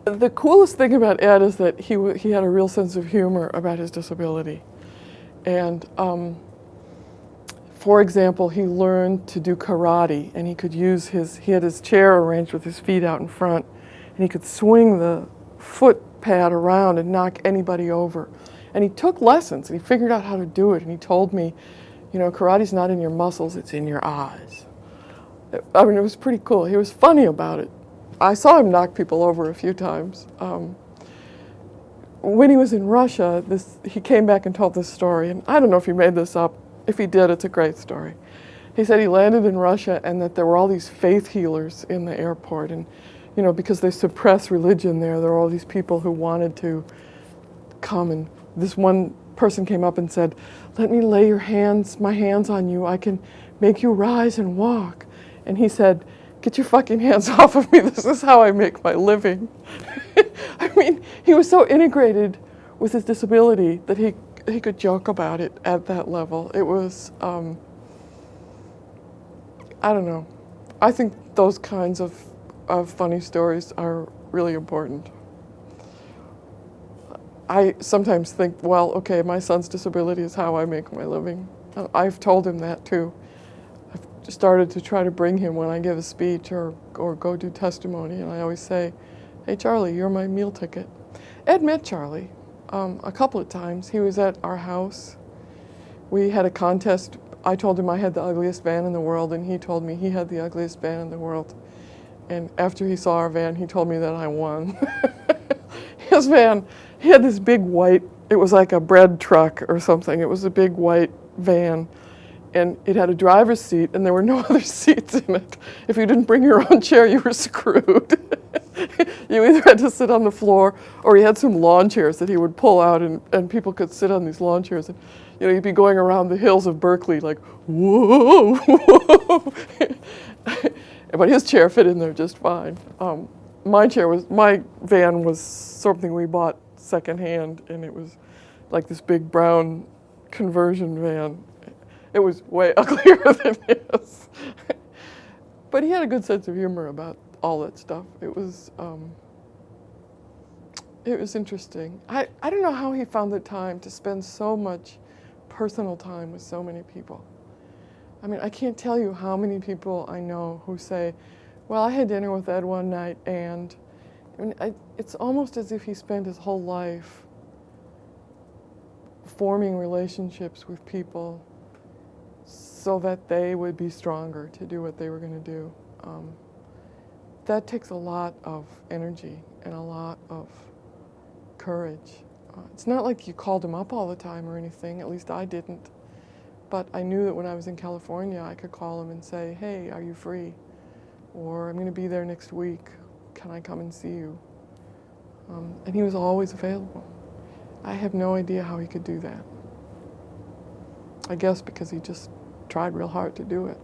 The coolest thing about Ed is that he had a real sense of humor about his disability. And for example, he learned to do karate, and he could use he had his chair arranged with his feet out in front, and he could swing the foot pad around and knock anybody over. And he took lessons, and he figured out how to do it, and he told me, you know, karate's not in your muscles, it's in your eyes. I mean, it was pretty cool. He was funny about it. I saw him knock people over a few times. When he was in Russia, he came back and told this story, and I don't know if he made this up. If he did, it's a great story. He said he landed in Russia and that there were all these faith healers in the airport, and you know, because they suppress religion there were all these people who wanted to come, and this one person came up and said, "Let me lay my hands on you, I can make you rise and walk." And he said, "Get your fucking hands off of me, this is how I make my living." I mean, he was so integrated with his disability that he could joke about it at that level. It was, I don't know. I think those kinds of funny stories are really important. I sometimes think, well, okay, my son's disability is how I make my living. I've told him that too. I've started to try to bring him when I give a speech or go do testimony, and I always say, "Hey, Charlie, you're my meal ticket." Ed met Charlie a couple of times. He was at our house. We had a contest. I told him I had the ugliest van in the world, and he told me he had the ugliest van in the world. And after he saw our van, he told me that I won. His van, he had this big white, it was like a bread truck or something. It was a big white van, and it had a driver's seat, and there were no other seats in it. If you didn't bring your own chair, you were screwed. You either had to sit on the floor, or he had some lawn chairs that he would pull out, and people could sit on these lawn chairs. And, you know, you'd be going around the hills of Berkeley like, whoa, whoa. But his chair fit in there just fine. My van was something we bought secondhand, and it was like this big brown conversion van. It was way uglier than his. But he had a good sense of humor about all that stuff. It was interesting. I don't know how he found the time to spend so much personal time with so many people. I mean, I can't tell you how many people I know who say, "Well, I had dinner with Ed one night, and I mean, it's almost as if he spent his whole life forming relationships with people so that they would be stronger to do what they were going to do." That takes a lot of energy and a lot of courage. It's not like you called him up all the time or anything, at least I didn't. But I knew that when I was in California, I could call him and say, "Hey, are you free?" Or, "I'm going to be there next week. Can I come and see you?" And he was always available. I have no idea how he could do that. I guess because he just tried real hard to do it.